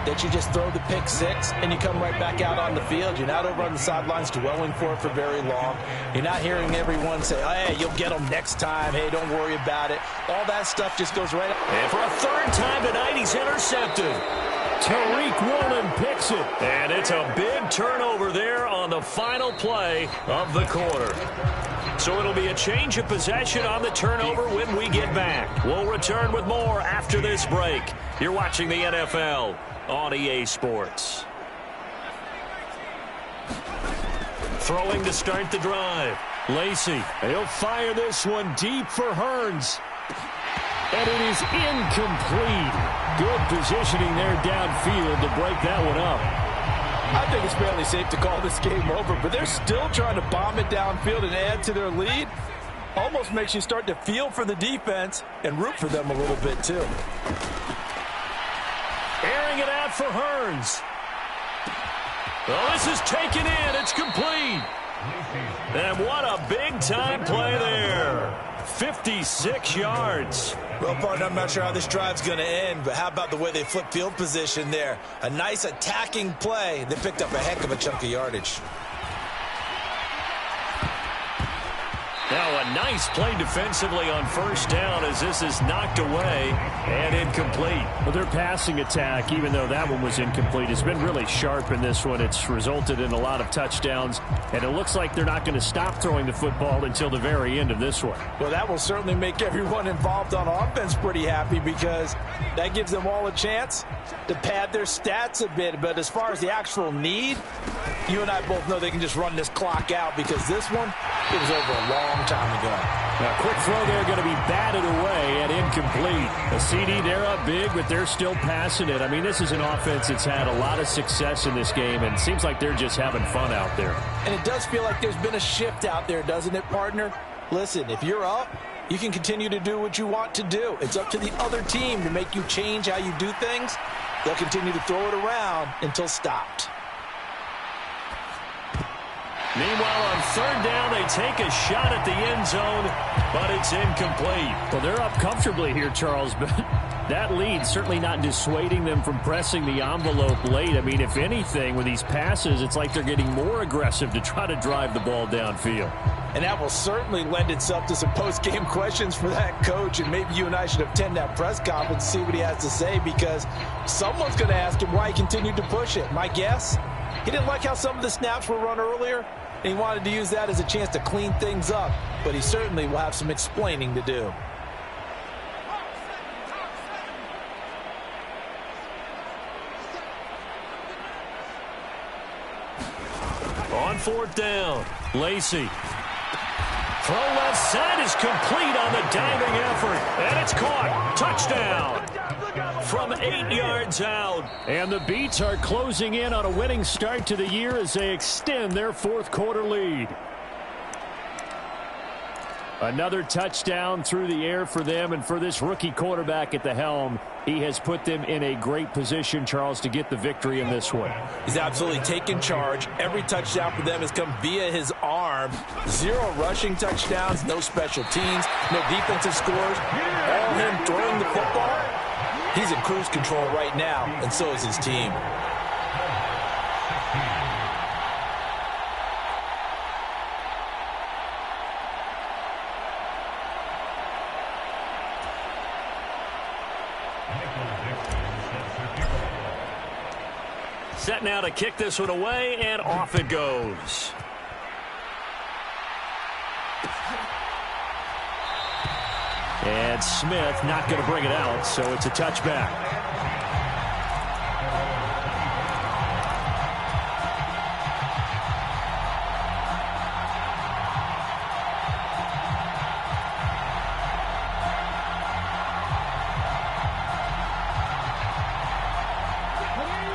Speaker 2: that you just throw the pick six and you come right back out on the field. You're not over on the sidelines dwelling for it for very long. You're not hearing everyone say, hey, you'll get them next time. Hey, don't worry about it. All that stuff just goes right up.
Speaker 1: And for a third time tonight, he's intercepted.
Speaker 4: Tariq Woolen picks it.
Speaker 1: And it's a big turnover there on the final play of the quarter. So it'll be a change of possession on the turnover when we get back. We'll return with more after this break. You're watching the NFL on EA Sports. Throwing to start the drive. Lacey.
Speaker 4: He'll fire this one deep for Hearns. And it is incomplete. Good positioning there downfield to break that one up.
Speaker 2: I think it's fairly safe to call this game over, but they're still trying to bomb it downfield and add to their lead. Almost makes you start to feel for the defense and root for them a little bit too.
Speaker 1: Airing it out for Hearns. Well, this is taken in. It's complete. And what a big-time play there. 56 yards.
Speaker 2: Well, partner, I'm not sure how this drive's going to end, but how about the way they flip field position there? A nice attacking play. They picked up a heck of a chunk of yardage.
Speaker 1: Now a nice play defensively on first down as this is knocked away and incomplete.
Speaker 4: Well, their passing attack, even though that one was incomplete, has been really sharp in this one. It's resulted in a lot of touchdowns, and it looks like they're not going to stop throwing the football until the very end of this one.
Speaker 2: Well, that will certainly make everyone involved on offense pretty happy because that gives them all a chance to pad their stats a bit. But as far as the actual need, you and I both know they can just run this clock out because this one, it was over a long time ago.
Speaker 4: Now, quick throw there going to be batted away and incomplete. A CD, they're up big, but they're still passing it. I mean, this is an offense that's had a lot of success in this game, and it seems like they're just having fun out there.
Speaker 2: And it does feel like there's been a shift out there, doesn't it, partner? Listen, if you're up, You can continue to do what you want to do. It's up to the other team to make you change how you do things. They'll continue to throw it around until stopped.
Speaker 4: Meanwhile, on third down, they take a shot at the end zone, but it's incomplete. Well, they're up comfortably here, Charles, but that lead certainly not dissuading them from pressing the envelope late. I mean, if anything, with these passes, it's like they're getting more aggressive to try to drive the ball downfield.
Speaker 2: And that will certainly lend itself to some post-game questions for that coach, and maybe you and I should attend that press conference and see what he has to say, because someone's going to ask him why he continued to push it. My guess, he didn't like how some of the snaps were run earlier, and he wanted to use that as a chance to clean things up, but he certainly will have some explaining to do.
Speaker 1: On fourth down, Lacy. Throw left side is complete on the diving effort, and it's caught. Touchdown from 8 yards out. And the Beats are closing in on a winning start to the year as they extend their fourth quarter lead. Another touchdown through the air for them, and for this rookie quarterback at the helm, he has put them in a great position, Charles, to get the victory in this one.
Speaker 2: He's absolutely taken charge. Every touchdown for them has come via his arm. 0 rushing touchdowns, no special teams, no defensive scores. All him throwing the football. He's in cruise control right now, and so is his team.
Speaker 1: Set now to kick this one away, and off it goes. And Smith not going to bring it out, so it's a touchback.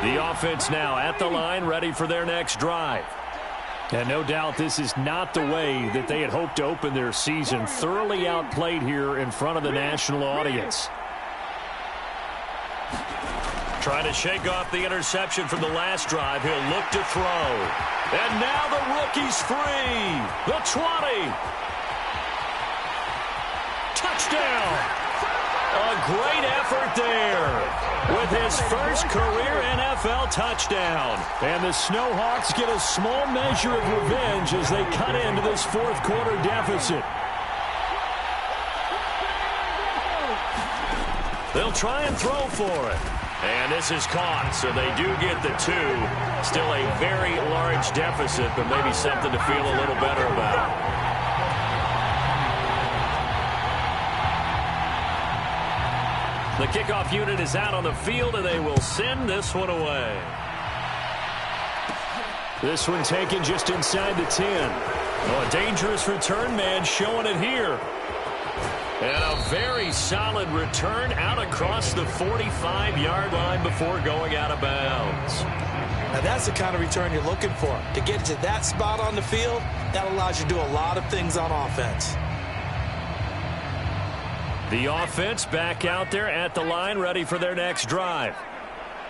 Speaker 1: The offense now at the line, ready for their next drive. And no doubt this is not the way that they had hoped to open their season. Thoroughly outplayed here in front of the national audience. Trying to shake off the interception from the last drive. He'll look to throw. And now the rookie's free. The 20. Touchdown. A great effort there with his first career NFL touchdown. And the Snowhawks get a small measure of revenge as they cut into this fourth quarter deficit. They'll try and throw for it. And this is caught, so they do get the 2. Still a very large deficit, but maybe something to feel a little better about. The kickoff unit is out on the field, and they will send this one away. This one taken just inside the 10. Oh, a dangerous return man showing it here. And a very solid return out across the 45-yard line before going out of bounds.
Speaker 2: Now that's the kind of return you're looking for. To get to that spot on the field, that allows you to do a lot of things on offense.
Speaker 1: The offense back out there at the line, ready for their next drive.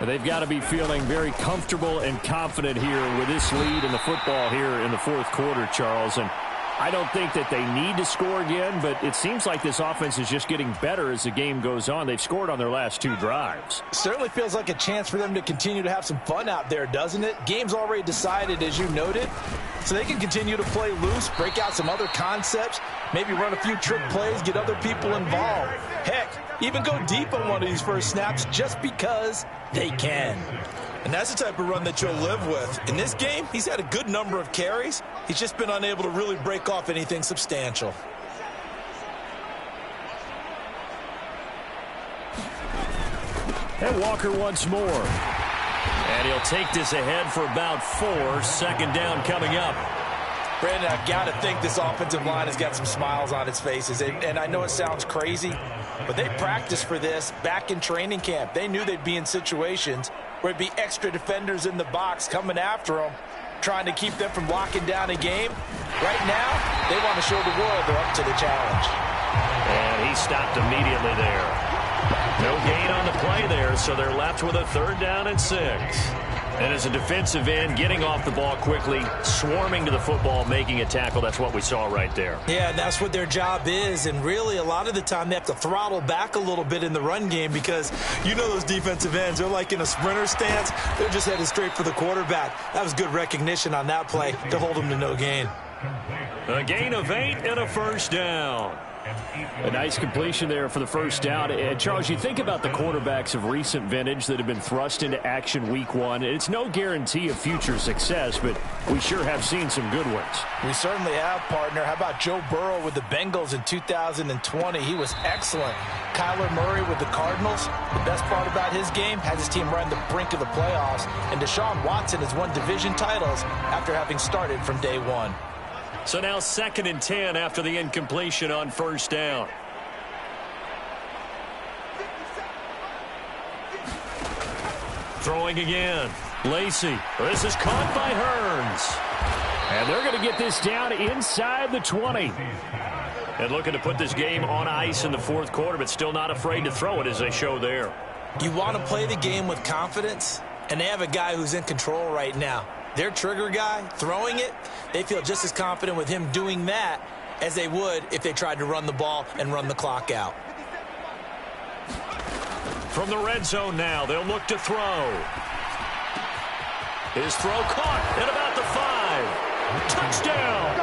Speaker 1: They've got to be feeling very comfortable and confident here with this lead in the football here in the fourth quarter, Charles. And I don't think that they need to score again, but it seems like this offense is just getting better as the game goes on. They've scored on their last 2 drives.
Speaker 2: Certainly feels like a chance for them to continue to have some fun out there, doesn't it? Game's already decided, as you noted, so they can continue to play loose, break out some other concepts, maybe run a few trick plays, get other people involved. Heck, even go deep on one of these first snaps just because they can. And that's the type of run that you'll live with. In this game, he's had a good number of carries. He's just been unable to really break off anything substantial.
Speaker 1: And Walker once more. And he'll take this ahead for about 4. Second down coming up.
Speaker 2: Brandon, I've got to think this offensive line has got some smiles on its faces. And I know it sounds crazy, but they practiced for this back in training camp. They knew they'd be in situations where it'd be extra defenders in the box coming after them, trying to keep them from locking down a game. Right now, they want to show the world they're up to the challenge.
Speaker 1: And he stopped immediately there. No gain on the play there, so they're left with a 3rd down and 6. And as a defensive end, getting off the ball quickly, swarming to the football, making a tackle, that's what we saw right there.
Speaker 2: Yeah, that's what their job is. And really, a lot of the time, they have to throttle back a little bit in the run game because you know those defensive ends, they're like in a sprinter stance. They're just headed straight for the quarterback. That was good recognition on that play to hold them to no gain.
Speaker 1: A gain of 8 and a 1st down.
Speaker 4: A nice completion there for the 1st down. And Charles, you think about the quarterbacks of recent vintage that have been thrust into action week 1. It's no guarantee of future success, but we sure have seen some good ones.
Speaker 2: We certainly have, partner. How about Joe Burrow with the Bengals in 2020? He was excellent. Kyler Murray with the Cardinals. The best part about his game, has his team right on the brink of the playoffs. And Deshaun Watson has won division titles after having started from day 1.
Speaker 1: So now 2nd and 10 after the incompletion on 1st down. Throwing again. Lacy. This is caught by Hearns.
Speaker 4: And they're going to get this down inside the 20.
Speaker 1: And looking to put this game on ice in the 4th quarter, but still not afraid to throw it as they show there.
Speaker 2: You want to play the game with confidence, and they have a guy who's in control right now. Their trigger guy, throwing it, they feel just as confident with him doing that as they would if they tried to run the ball and run the clock out.
Speaker 1: From the red zone now, they'll look to throw. His throw caught at about the 5. Touchdown!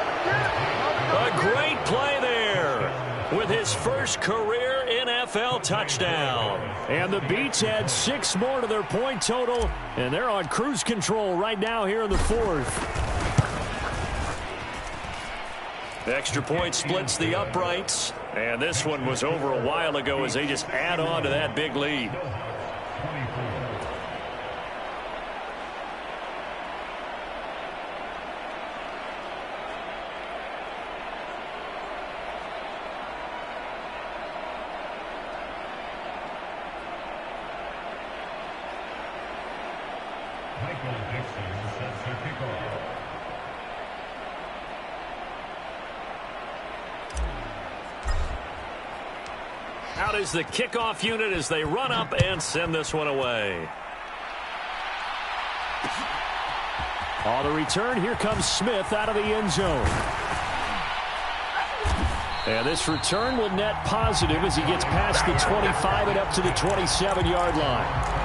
Speaker 1: A great play there with his first career NFL touchdown.
Speaker 4: And the Beats add 6 more to their point total, and they're on cruise control right now here in the 4th.
Speaker 1: Extra point splits the uprights, and this one was over a while ago as they just add on to that big lead. Out is the kickoff unit as they run up and send this one away.
Speaker 4: On the return, here comes Smith out of the end zone. And this return will net positive as he gets past the 25 and up to the 27-yard line.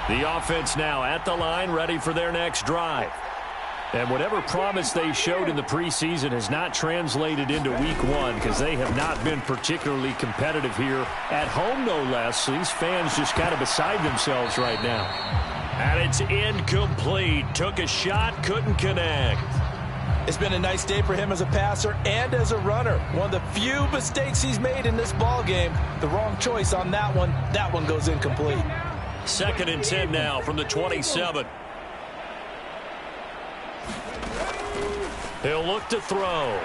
Speaker 1: The offense now at the line, ready for their next drive. And whatever promise they showed in the preseason has not translated into week 1 because they have not been particularly competitive here at home, no less. So these fans just kind of beside themselves right now. And it's incomplete. Took a shot, couldn't connect.
Speaker 2: It's been a nice day for him as a passer and as a runner. One of the few mistakes he's made in this ball game. The wrong choice on that one. That one goes incomplete.
Speaker 1: 2nd and 10 now from the 27. He'll look to throw.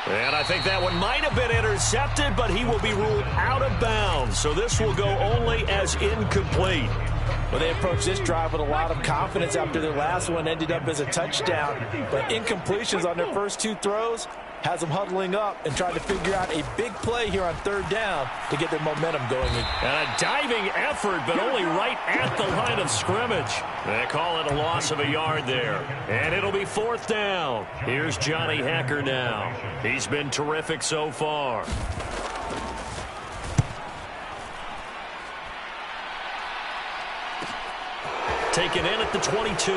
Speaker 1: And I think that one might have been intercepted, but he will be ruled out of bounds. So this will go only as incomplete.
Speaker 2: Well, they approached this drive with a lot of confidence after their last one ended up as a touchdown. But incompletions on their first 2 throws has them huddling up and trying to figure out a big play here on 3rd down to get their momentum going.
Speaker 1: And a diving effort, but only right at the line of scrimmage. They call it a loss of a yard there. And it'll be 4th down. Here's Johnny Hecker now. He's been terrific so far. Taken in at the 22.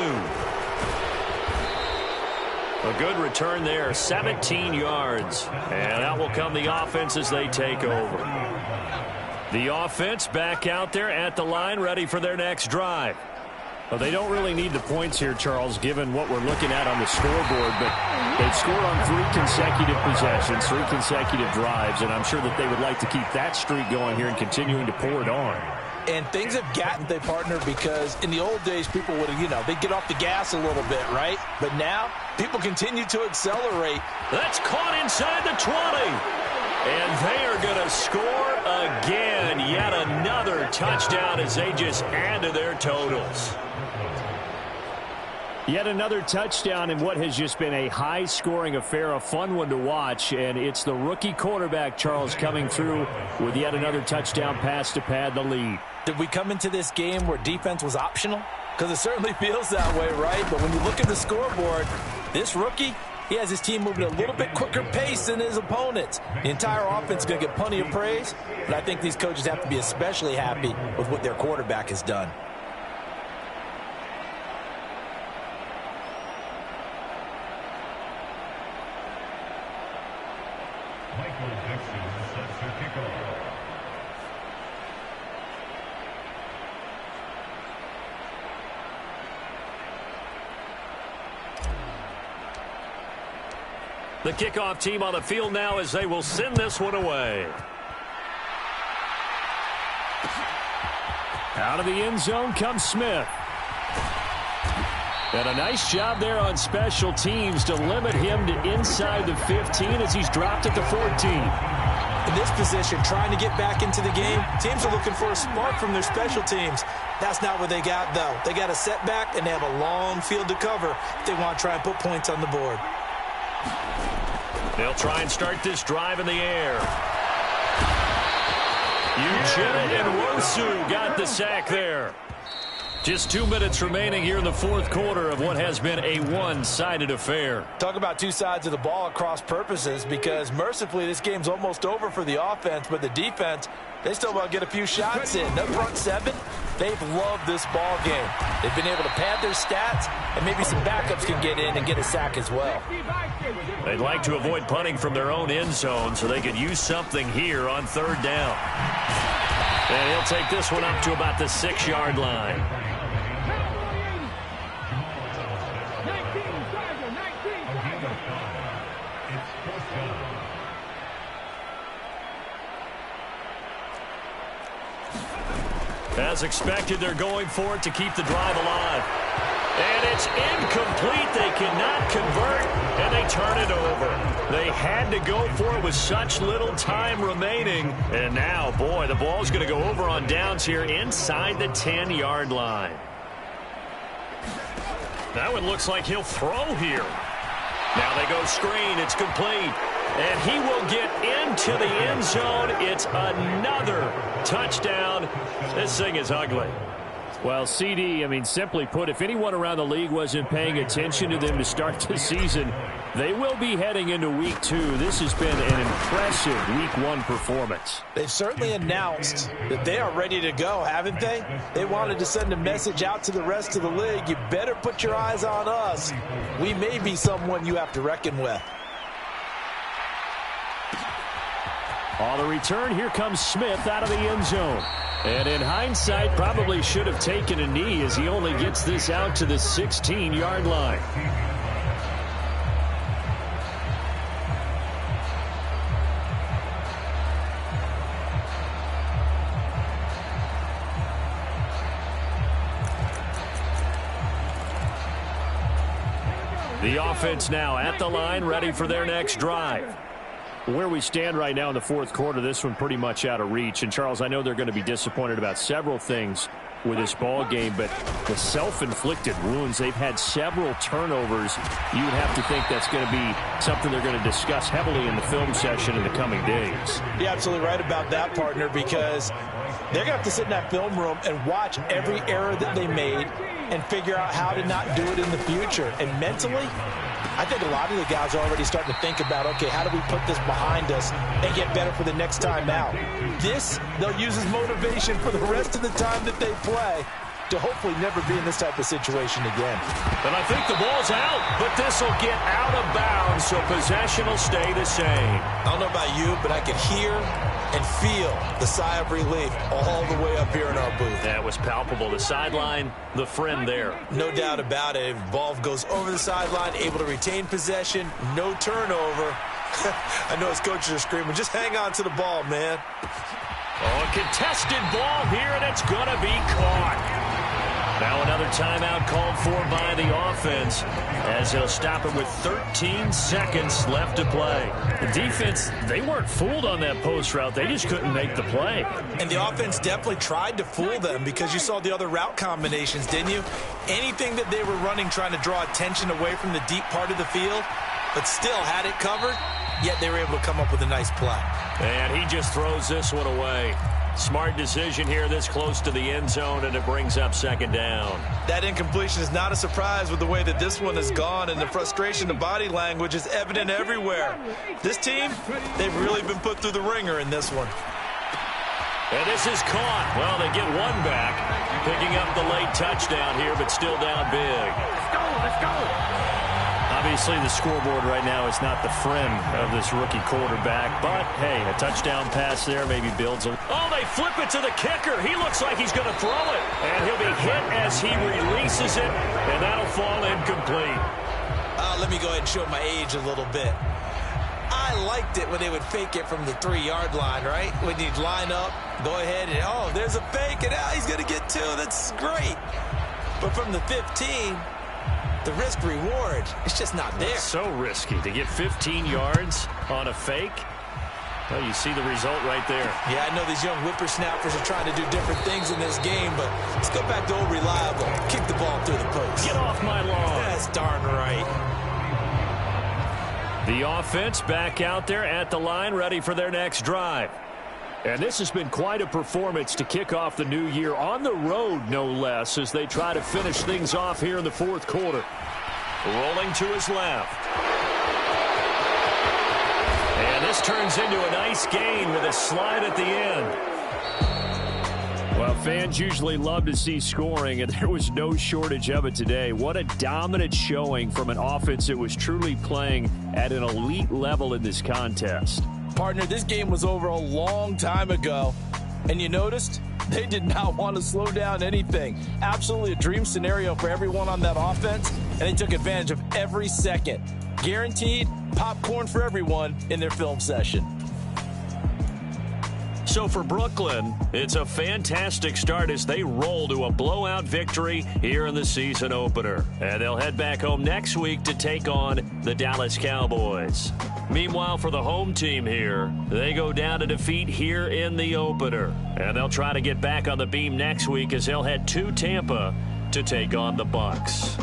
Speaker 1: A good return there, 17 yards. And out will come the offense as they take over. The offense back out there at the line, ready for their next drive.
Speaker 4: Well, they don't really need the points here, Charles, given what we're looking at on the scoreboard. But they've scored on 3 consecutive possessions, 3 consecutive drives, and I'm sure that they would like to keep that streak going here and continuing to pour it on.
Speaker 2: And things have gotten their partner because in the old days, people would have, they'd get off the gas a little bit, right? But now, people continue to accelerate.
Speaker 4: That's caught inside the 20. And they are going to score again. Yet another touchdown as they just add to their totals. Yet another touchdown in what has just been a high-scoring affair, a fun one to watch. And it's the rookie quarterback, Charles, coming through with yet another touchdown pass to pad the lead.
Speaker 2: Did we come into this game where defense was optional? Because it certainly feels that way, right? But when you look at the scoreboard, this rookie, he has his team moving at a little bit quicker pace than his opponents. The entire offense is going to get plenty of praise, but I think these coaches have to be especially happy with what their quarterback has done.
Speaker 4: The kickoff team on the field now as they will send this one away. Out of the end zone comes Smith. And a nice job there on special teams to limit him to inside the 15 as he's dropped at the 14.
Speaker 2: In this position, trying to get back into the game, teams are looking for a spark from their special teams. That's not what they got, though. They got a setback, and they have a long field to cover if they want to try and put points on the board.
Speaker 4: They'll try and start this drive in the air. Uchenna Nwosu got the sack there. Just 2 minutes remaining here in the fourth quarter of what has been a one-sided affair.
Speaker 2: Talk about two sides of the ball across purposes, because mercifully this game's almost over for the offense, but the defense, they still want to get a few shots in. That front seven, they've loved this ball game. They've been able to pad their stats, and maybe some backups can get in and get a sack as well.
Speaker 4: They'd like to avoid punting from their own end zone so they could use something here on third down. And he'll take this one up to about the 6-yard line. As expected, they're going for it to keep the drive alive. And it's incomplete. They cannot convert, and they turn it over. They had to go for it with such little time remaining. And now, boy, the ball's going to go over on downs here inside the 10-yard line. That one looks like he'll throw here. Now they go screen. It's complete. And he will get into the end zone. It's another touchdown. This thing is ugly. Well, CD, simply put, if anyone around the league wasn't paying attention to them to start the season, they will be heading into week 2. This has been an impressive week 1 performance.
Speaker 2: They've certainly announced that they are ready to go, haven't they? They wanted to send a message out to the rest of the league. You better put your eyes on us. We may be someone you have to reckon with.
Speaker 4: On the return, here comes Smith out of the end zone. And in hindsight, probably should have taken a knee as he only gets this out to the 16-yard line. The offense now at the line, ready for their next drive. Where we stand right now in the fourth quarter, this one pretty much out of reach. And, Charles, I know they're going to be disappointed about several things with this ball game, but the self-inflicted wounds, they've had several turnovers. You would have to think that's going to be something they're going to discuss heavily in the film session in the coming days.
Speaker 2: You're absolutely right about that, partner, because they're going to have to sit in that film room and watch every error that they made and figure out how to not do it in the future. And mentally, I think a lot of the guys are already starting to think about, okay, how do we put this behind us and get better for the next time out? This, they'll use as motivation for the rest of the time that they play to hopefully never be in this type of situation again.
Speaker 4: And I think the ball's out, but this will get out of bounds, so possession will stay the same.
Speaker 2: I don't know about you, but I could hear and feel the sigh of relief all the way up here in our booth.
Speaker 4: That was palpable. The sideline, the friend there.
Speaker 2: No doubt about it. If the ball goes over the sideline, able to retain possession, no turnover. I know his coaches are screaming, just hang on to the ball, man.
Speaker 4: Oh,
Speaker 1: contested ball here, and it's going to be caught. Now another timeout called for by the offense as he'll stop it with 13 seconds left to play. The defense, they weren't fooled on that post route. They just couldn't make the play.
Speaker 2: And the offense definitely tried to fool them because you saw the other route combinations, didn't you? Anything that they were running trying to draw attention away from the deep part of the field, but still had it covered, yet they were able to come up with a nice play.
Speaker 1: And he just throws this one away. Smart decision here this close to the end zone, and it brings up second down.
Speaker 2: That incompletion is not a surprise with the way that this one has gone, and the frustration, the body language is evident everywhere. This team, they've really been put through the ringer in this one.
Speaker 1: And this is caught. Well, they get one back, picking up the late touchdown here, but still down big.
Speaker 3: Let's go.
Speaker 1: Obviously, the scoreboard right now is not the friend of this rookie quarterback. But, hey, a touchdown pass there maybe builds a... Oh, they flip it to the kicker. He looks like he's going to throw it. And he'll be hit as he releases it, and that'll fall incomplete.
Speaker 2: Let me go ahead and show my age a little bit. I liked it when they would fake it from the 3-yard line, right? When you'd line up, go ahead and, oh, there's a fake, and he's going to get 2. That's great. But from the 15... the risk-reward, it's just not there.
Speaker 1: It's so risky to get 15 yards on a fake. Well, you see the result right there.
Speaker 2: Yeah, I know these young whippersnappers are trying to do different things in this game, but let's go back to old reliable. Kick the ball through the post.
Speaker 1: Get off my lawn.
Speaker 2: That's darn right.
Speaker 1: The offense back out there at the line, ready for their next drive. And this has been quite a performance to kick off the new year on the road, no less, as they try to finish things off here in the fourth quarter. Rolling to his left. And this turns into a nice gain with a slide at the end. Well, fans usually love to see scoring, and there was no shortage of it today. What a dominant showing from an offense that was truly playing at an elite level in this contest.
Speaker 2: Partner, this game was over a long time ago, and you noticed they did not want to slow down anything. Absolutely a dream scenario for everyone on that offense, and they took advantage of every second. Guaranteed popcorn for everyone in their film session.
Speaker 1: So for Brooklyn, it's a fantastic start as they roll to a blowout victory here in the season opener. And they'll head back home next week to take on the Dallas Cowboys. Meanwhile, for the home team here, they go down to defeat here in the opener. And they'll try to get back on the beam next week as they'll head to Tampa to take on the Bucs.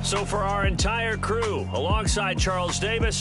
Speaker 1: So for our entire crew, alongside Charles Davis,